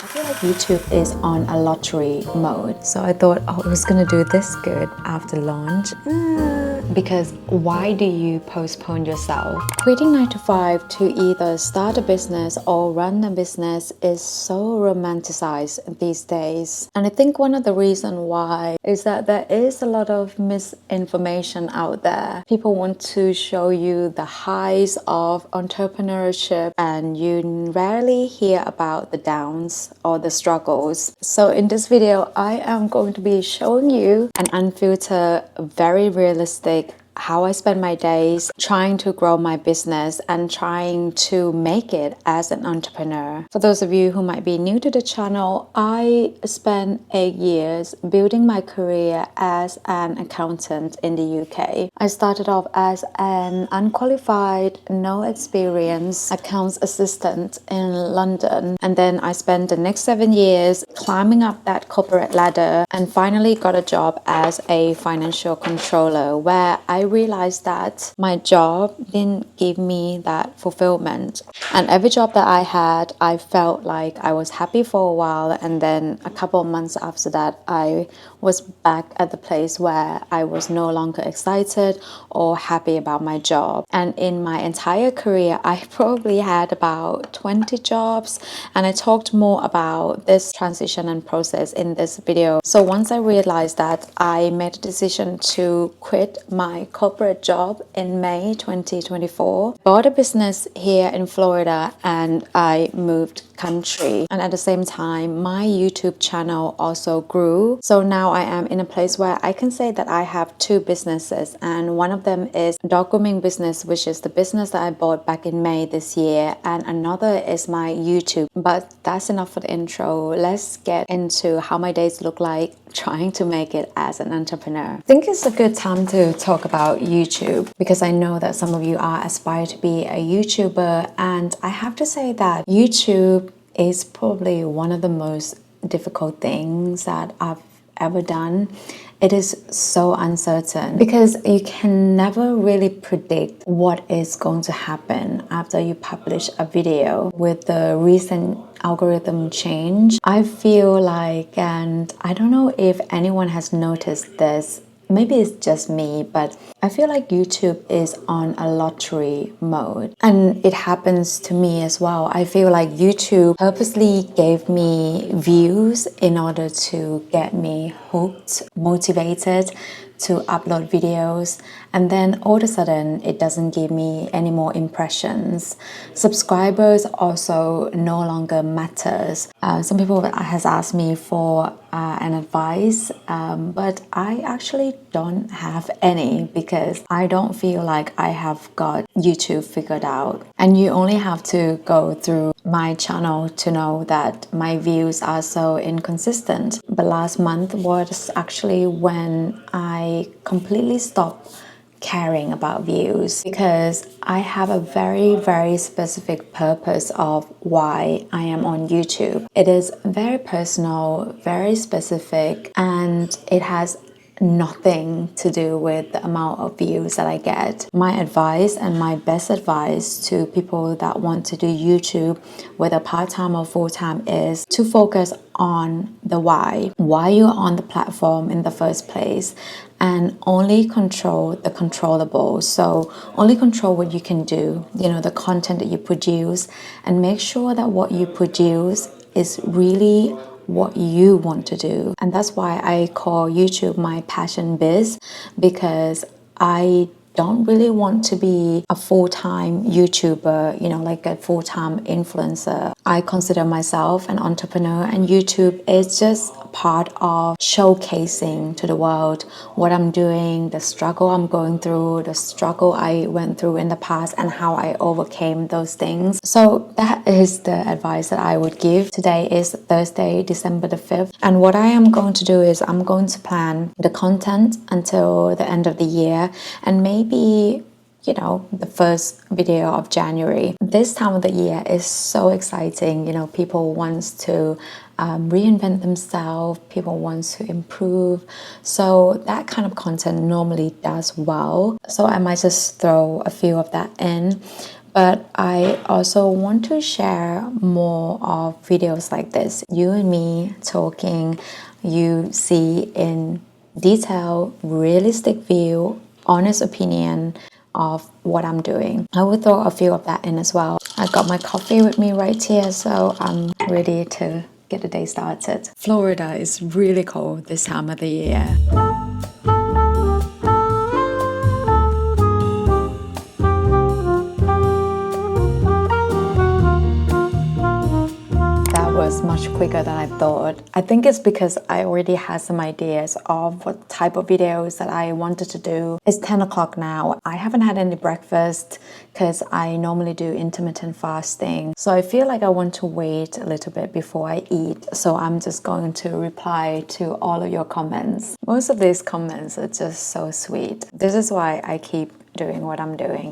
I feel like YouTube is on a lottery mode. So I thought, oh, it was gonna do this good after launch. Because why do you postpone yourself? Quitting 9 to 5 to either start a business or run a business is so romanticized these days. And I think one of the reasons why is that there is a lot of misinformation out there. People want to show you the highs of entrepreneurship and you rarely hear about the downs or the struggles. So in this video, I am going to be showing you an unfiltered, very realistic how I spend my days trying to grow my business and trying to make it as an entrepreneur. For those of you who might be new to the channel, I spent 8 years building my career as an accountant in the UK. I started off as an unqualified, no experience accounts assistant in London, and then I spent the next 7 years climbing up that corporate ladder and finally got a job as a financial controller, where I realized that my job didn't give me that fulfillment. And every job that I had, I felt like I was happy for a while, and then a couple of months after that, I was back at the place where I was no longer excited or happy about my job. And in my entire career, I probably had about 20 jobs, and I talked more about this transition and process in this video. So once I realized that, I made a decision to quit my corporate job in May 2024, bought a business here in Florida, and I moved country. And at the same time, my YouTube channel also grew. So now I am in a place where I can say that I have 2 businesses, and one of them is dog grooming business, which is the business that I bought back in May this year, and another is my YouTube. But that's enough for the intro. Let's get into how my days look like trying to make it as an entrepreneur. I think it's a good time to talk about YouTube because I know that some of you are aspire to be a YouTuber, and I have to say that YouTube is probably one of the most difficult things that I've ever done. It is so uncertain because you can never really predict what is going to happen after you publish a video. With the recent algorithm change, I feel like, and I don't know if anyone has noticed this, maybe it's just me, but I feel like YouTube is on a lottery mode. And it happens to me as well. I feel like YouTube purposely gave me views in order to get me hooked, motivated to upload videos, and then all of a sudden it doesn't give me any more impressions. Subscribers also no longer matters. Some people has asked me for an advice, but I actually don't have any because I don't feel like I have got YouTube figured out. And you only have to go through my channel to know that my views are so inconsistent. But last month was actually when I completely stopped caring about views because I have a very specific purpose of why I am on YouTube. It is very personal, very specific, and it has nothing to do with the amount of views that I get. My advice and my best advice to people that want to do YouTube, whether part-time or full-time, is to focus on the why you're on the platform in the first place, and only control the controllable. So only control what you can do, the content that you produce, and make sure that what you produce is really what you want to do. And that's why I call YouTube my passion biz, because I don't really want to be a full-time YouTuber, like a full-time influencer. I consider myself an entrepreneur, and YouTube is just part of showcasing to the world what I'm doing, the struggle I'm going through, the struggle I went through in the past, and how I overcame those things. So that is the advice that I would give. Today is Thursday, December the 5th. And what I am going to do is I'm going to plan the content until the end of the year, and maybe the first video of January. This time of the year is so exciting. People wants to reinvent themselves, people wants to improve. So that kind of content normally does well. So I might just throw a few of that in. But I also want to share more of videos like this. You and me talking, you see in detail, realistic view, honest opinion of what I'm doing. I will throw a few of that in as well. I got my coffee with me right here, so I'm ready to get the day started. Florida is really cold this time of the year. Was much quicker than I thought. I think it's because I already had some ideas of what type of videos that I wanted to do. It's 10 o'clock now. I haven't had any breakfast because I normally do intermittent fasting. So I feel like I want to wait a little bit before I eat. So I'm just going to reply to all of your comments. Most of these comments are just so sweet. This is why I keep doing what I'm doing.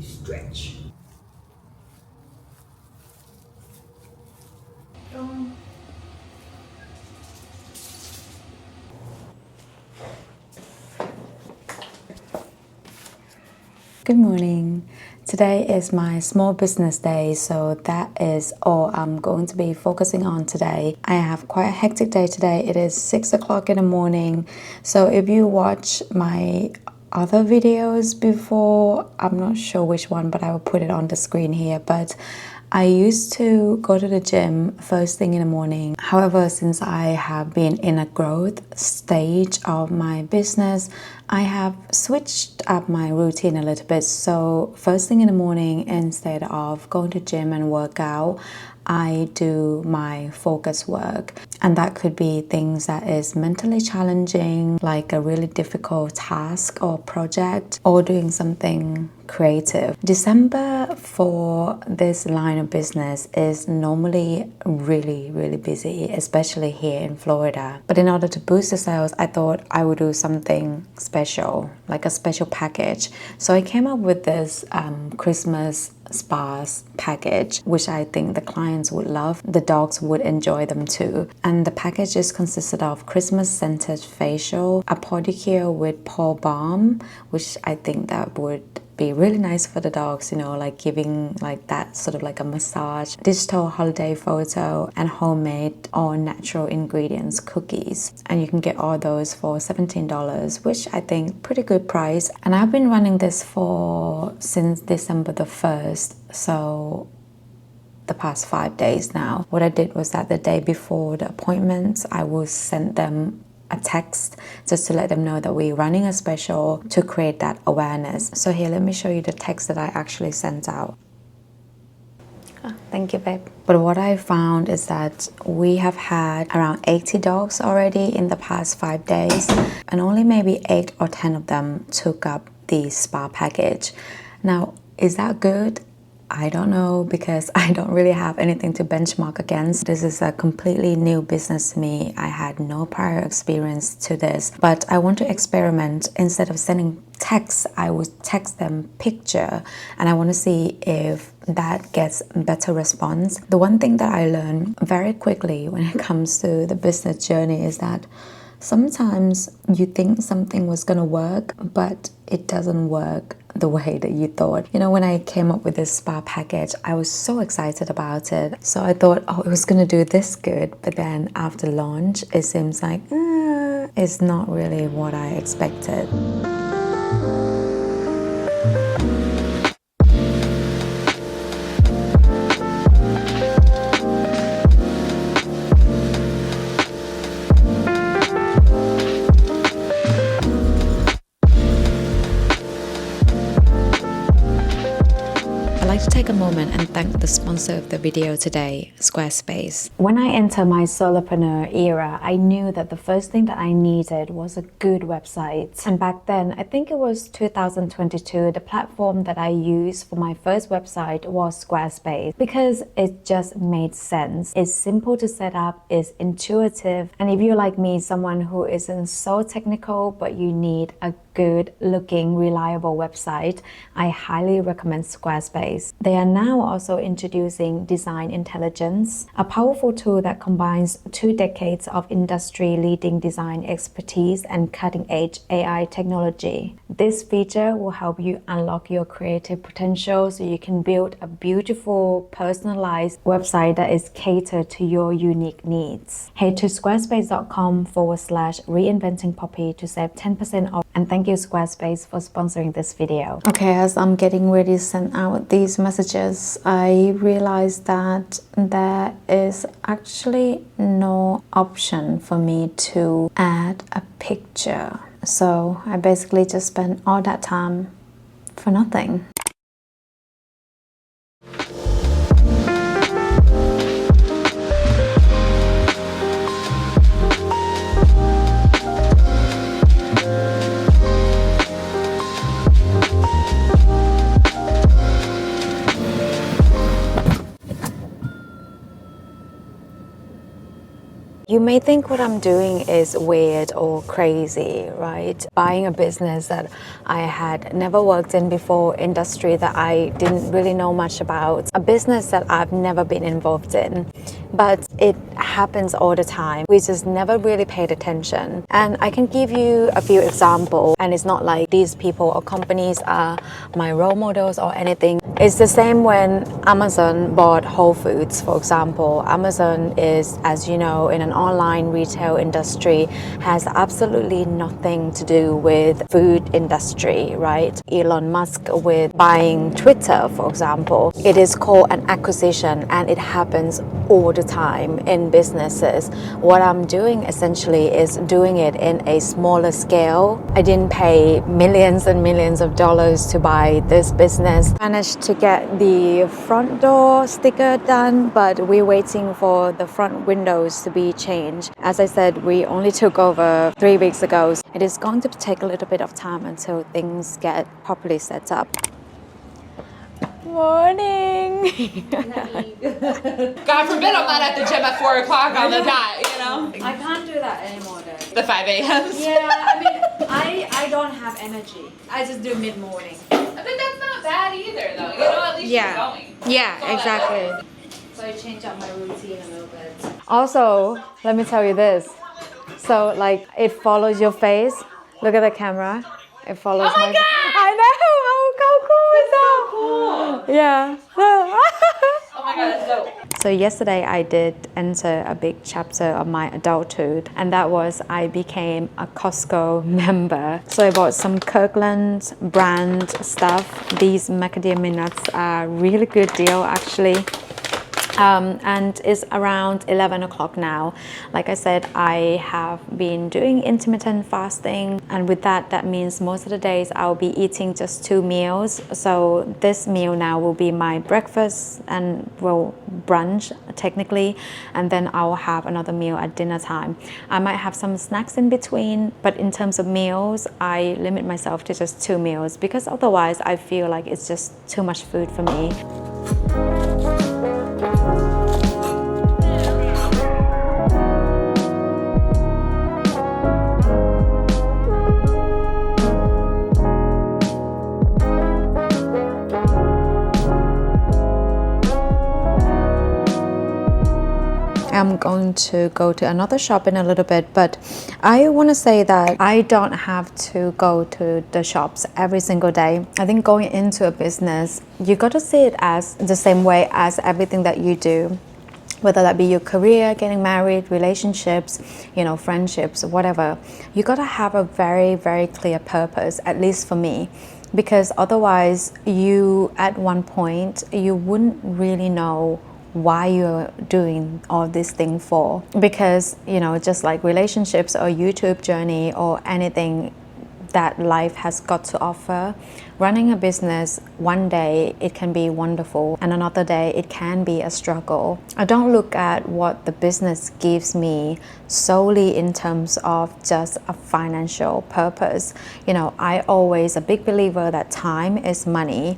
Stretch. Good morning. Today is my small business day, so that is all I'm going to be focusing on today. I have quite a hectic day today. It is 6 o'clock in the morning. So if you watch my other videos before, I'm not sure which one, but I will put it on the screen here. But I used to go to the gym first thing in the morning. However, since I have been in a growth stage of my business, I have switched up my routine a little bit. So first thing in the morning, instead of going to gym and work out, I do my focus work. And that could be things that is mentally challenging, like a really difficult task or project, or doing something creative. December for this line of business is normally really busy, especially here in Florida. But in order to boost the sales, I thought I would do something special, like a special package. So I came up with this Christmas spas package, which I think the clients would love. The dogs would enjoy them too. And the package is consisted of Christmas scented facial, a pedicure with paw balm, which I think that would be really nice for the dogs, you know, like giving like that sort of like a massage, digital holiday photo, and homemade or natural ingredients cookies. And you can get all those for $17, which I think pretty good price. And I've been running this since December the 1st, so the past 5 days now. What I did was that the day before the appointments, I will send them a text just to let them know that we're running a special to create that awareness. So here, let me show you the text that I actually sent out. Oh, thank you, babe. But what I found is that we have had around 80 dogs already in the past 5 days, and only maybe 8 or 10 of them took up the spa package. Now, is that good? I don't know, because I don't really have anything to benchmark against. This is a completely new business to me. I had no prior experience to this, but I want to experiment. Instead of sending text, I would text them picture, and I want to see if that gets better response. The one thing that I learned very quickly when it comes to the business journey is that sometimes you think something was gonna work, but it doesn't work the way that you thought. You know, when I came up with this spa package, I was so excited about it. So I thought, oh, it was gonna do this good, but then after launch, it seems like it's not really what I expected. take a moment and thank the sponsor of the video today, Squarespace. When I entered my solopreneur era, I knew that the first thing that I needed was a good website. And back then, I think it was 2022, the platform that I used for my first website was Squarespace because it just made sense. It's simple to set up, it's intuitive, and if you're like me, someone who isn't so technical but you need a good looking, reliable website, I highly recommend Squarespace. They are now also introducing Design Intelligence, a powerful tool that combines 2 decades of industry-leading design expertise and cutting-edge AI technology. This feature will help you unlock your creative potential so you can build a beautiful, personalized website that is catered to your unique needs. Head to squarespace.com/reinventingpoppy to save 10% off, and thank you Squarespace for sponsoring this video. Okay, as I'm getting ready to send out these messages, I realized that there is actually no option for me to add a picture. So I basically just spent all that time for nothing. You may think what I'm doing is weird or crazy, right? Buying a business that I had never worked in before, industry that I didn't really know much about, a business that I've never been involved in. But it happens all the time. We just never really paid attention. And I can give you a few examples, and it's not like these people or companies are my role models or anything. It's the same when Amazon bought Whole Foods, for example. Amazon is, as you know, in an online retail industry, has absolutely nothing to do with food industry, right? Elon Musk with buying Twitter, for example. It is called an acquisition, and it happens all the time in businesses. What I'm doing essentially is doing it in a smaller scale. I didn't pay millions and millions of dollars to buy this business. Managed to get the front door sticker done, but we're waiting for the front windows to be changed. As I said, we only took over 3 weeks ago. It is going to take a little bit of time until things get properly set up. Morning! God forbid I'm not at the gym at 4 o'clock on the dot, you know? I can't do that anymore though. The 5 a.m.s? Yeah, I mean, I don't have energy. I just do mid-morning. But that's not bad either though, you know, at least you're going. Yeah, exactly. So I change up my routine a little bit. Also, let me tell you this. So like, it follows your face. Look at the camera. It follows my God! I know! How cool is that? Cool! Yeah. Oh my God, that's dope. So yesterday I did enter a big chapter of my adulthood, and that was I became a Costco member. So I bought some Kirkland brand stuff. These macadamia nuts are a really good deal actually. And it's around 11 o'clock now. Like I said, I have been doing intermittent fasting, and with that, that means most of the days I'll be eating just 2 meals. So this meal now will be my breakfast and brunch technically, and then I'll have another meal at dinner time. I might have some snacks in between, but in terms of meals, I limit myself to just 2 meals because otherwise I feel like it's just too much food for me. I'm going to go to another shop in a little bit, but I want to say that I don't have to go to the shops every single day. I think going into a business, you got to see it as the same way as everything that you do, whether that be your career, getting married, relationships, you know, friendships, whatever. You got to have a very, very clear purpose, at least for me. Because otherwise, you at one point, you wouldn't really know why you're doing all this thing for. Because, you know, just like relationships or YouTube journey or anything, that life has got to offer. Running a business, one day it can be wonderful and another day it can be a struggle. I don't look at what the business gives me solely in terms of just a financial purpose. You know, I always a big believer that time is money.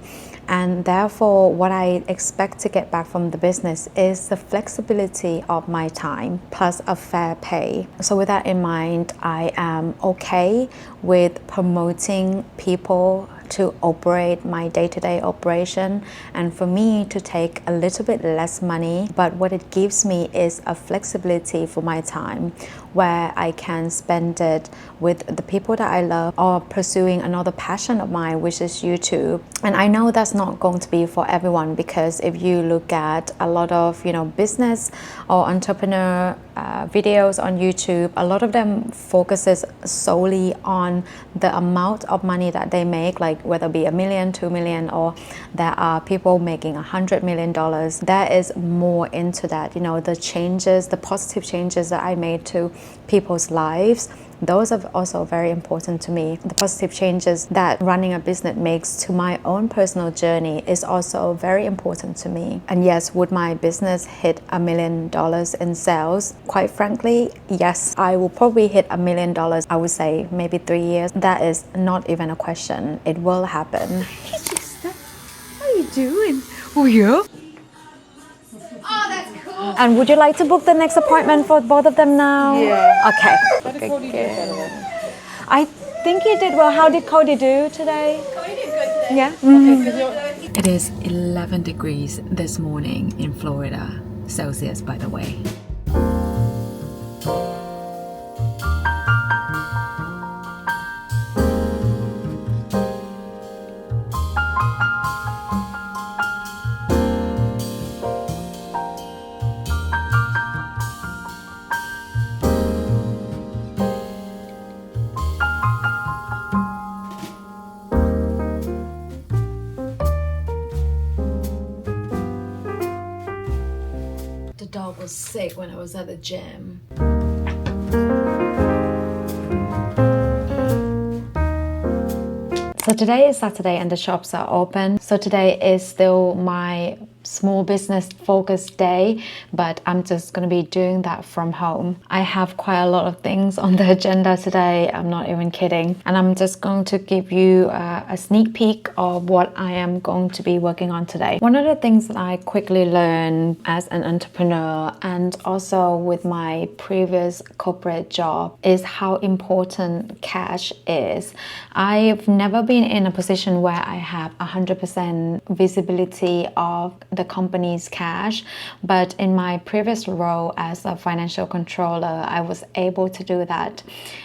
And therefore, what I expect to get back from the business is the flexibility of my time plus a fair pay. So with that in mind, I am okay with promoting people to operate my day-to-day operation, and for me to take a little bit less money, but what it gives me is a flexibility for my time where I can spend it with the people that I love or pursuing another passion of mine, which is YouTube. And I know that's not going to be for everyone, because if you look at a lot of business or entrepreneur videos on YouTube, a lot of them focuses solely on the amount of money that they make, like whether it be $1 million, $2 million, or there are people making $100 million. There is more into that. The changes, the positive changes that I made to people's lives, those are also very important to me. The positive changes that running a business makes to my own personal journey is also very important to me. And yes, would my business hit $1 million in sales? Quite frankly, yes, I will probably hit $1 million. I would say maybe 3 years. That is not even a question. It will happen. Hey, sister, how are you doing? Oh, yeah? Oh, that's cool. And would you like to book the next appointment for both of them now? Yeah. Okay. How did Cody do, by the way? I think he did well. How did Cody do today? Cody did good today. Yeah. Okay, It is 11 degrees this morning in Florida, Celsius, by the way. The dog was sick when I was at the gym. So today is Saturday and the shops are open. So today is still my small business focused day, but I'm just going to be doing that from home. I have quite a lot of things on the agenda today. I'm not even kidding. And I'm just going to give you a sneak peek of what I am going to be working on today. One of the things that I quickly learned as an entrepreneur and also with my previous corporate job is how important cash is. I've never been in a position where I have 100% visibility of the company's cash, but in my previous role as a financial controller, I was able to do that.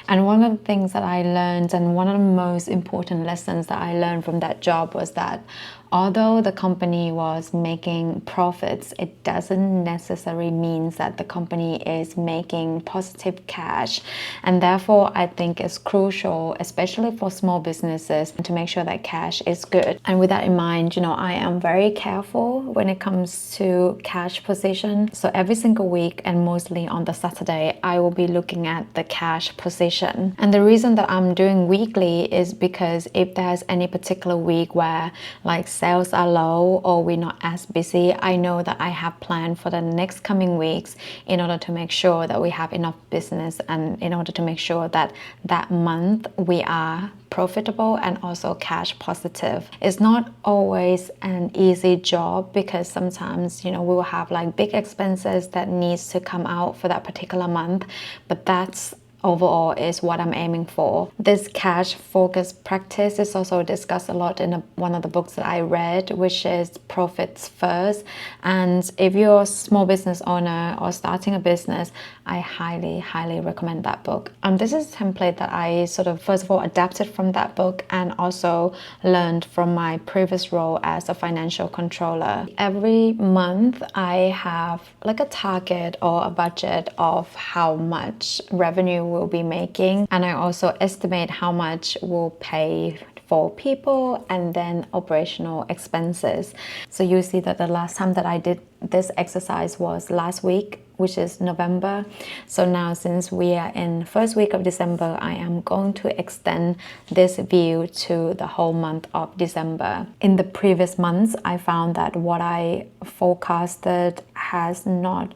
And one of the things that I learned, and one of the most important lessons that I learned from that job, was that although the company was making profits, it doesn't necessarily mean that the company is making positive cash. And therefore, I think it's crucial, especially for small businesses, to make sure that cash is good. And with that in mind, I am very careful when it comes to cash position. So every single week, and mostly on the Saturday, I will be looking at the cash position. And the reason that I'm doing weekly is because if there's any particular week where like sales are low or we're not as busy, I know that I have planned for the next coming weeks in order to make sure that we have enough business and in order to make sure that that month we are profitable and also cash positive. It's not always an easy job because sometimes we will have like big expenses that needs to come out for that particular month, but that's overall is what I'm aiming for. This cash focused practice is also discussed a lot in one of the books that I read, which is Profits First. And if you're a small business owner or starting a business, I highly recommend that book. This is a template that I sort of first of all adapted from that book and also learned from my previous role as a financial controller. Every month I have like a target or a budget of how much revenue we'll be making, and I also estimate how much we'll pay for people and then operational expenses. So you see that the last time that I did this exercise was last week which is November. So now since we are in first week of December, I am going to extend this view to the whole month of December. In the previous months, I found that what I forecasted has not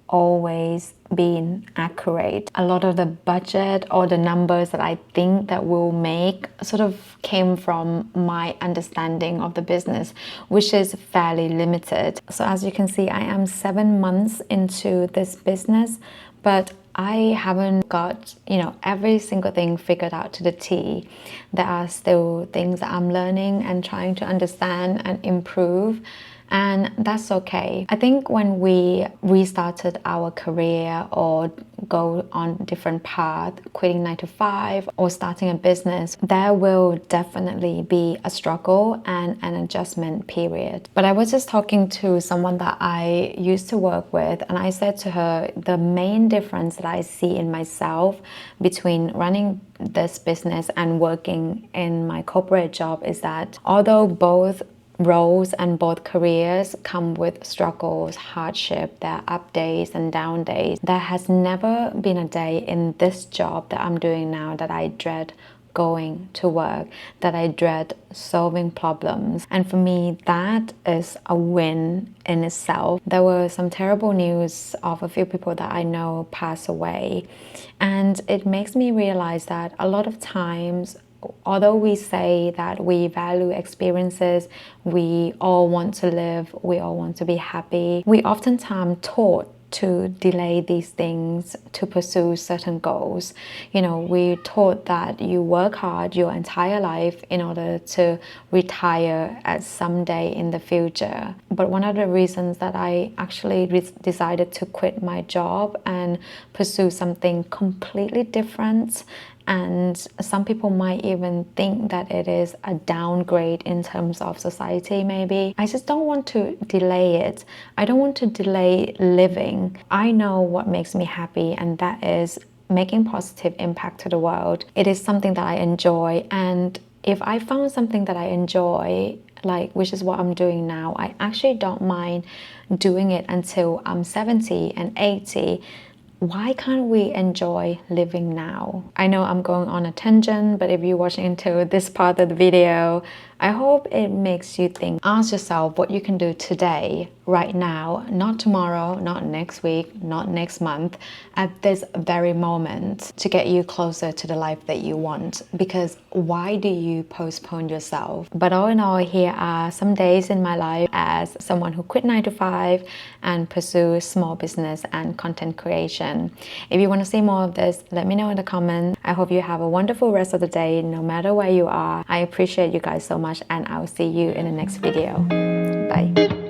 always been accurate. A lot of the budget or the numbers that I think that we'll make sort of came from my understanding of the business, which is fairly limited. So as you can see, I am 7 months into this business, but I haven't got, every single thing figured out to the T. There are still things that I'm learning and trying to understand and improve. And that's okay. I think when we restarted our career or go on different path, quitting 9 to 5 or starting a business, there will definitely be a struggle and an adjustment period. But I was just talking to someone that I used to work with, and I said to her, the main difference that I see in myself between running this business and working in my corporate job is that although both roles and both careers come with struggles, hardship, there are up days and down days, there has never been a day in this job that I'm doing now that I dread going to work, that I dread solving problems. And for me, that is a win in itself. There were some terrible news of a few people that I know pass away, and it makes me realize that a lot of times, although we say that we value experiences, we all want to live, we all want to be happy, we oftentimes taught to delay these things to pursue certain goals. We taught that you work hard your entire life in order to retire at some day in the future. But one of the reasons that I actually decided to quit my job and pursue something completely different, and some people might even think that it is a downgrade in terms of society maybe. I just don't want to delay it. I don't want to delay living. I know what makes me happy, and that is making positive impact to the world. It is something that I enjoy, and if I found something that I enjoy, which is what I'm doing now, I actually don't mind doing it until I'm 70 and 80. Why can't we enjoy living now? I know I'm going on a tangent, but if you're watching until this part of the video, I hope it makes you think. Ask yourself what you can do today, right now, not tomorrow, not next week, not next month, at this very moment to get you closer to the life that you want. Because why do you postpone yourself? But all in all, here are some days in my life as someone who quit 9 to 5 and pursue small business and content creation. If you want to see more of this, let me know in the comments. I hope you have a wonderful rest of the day, no matter where you are. I appreciate you guys so much, and I'll see you in the next video. Bye.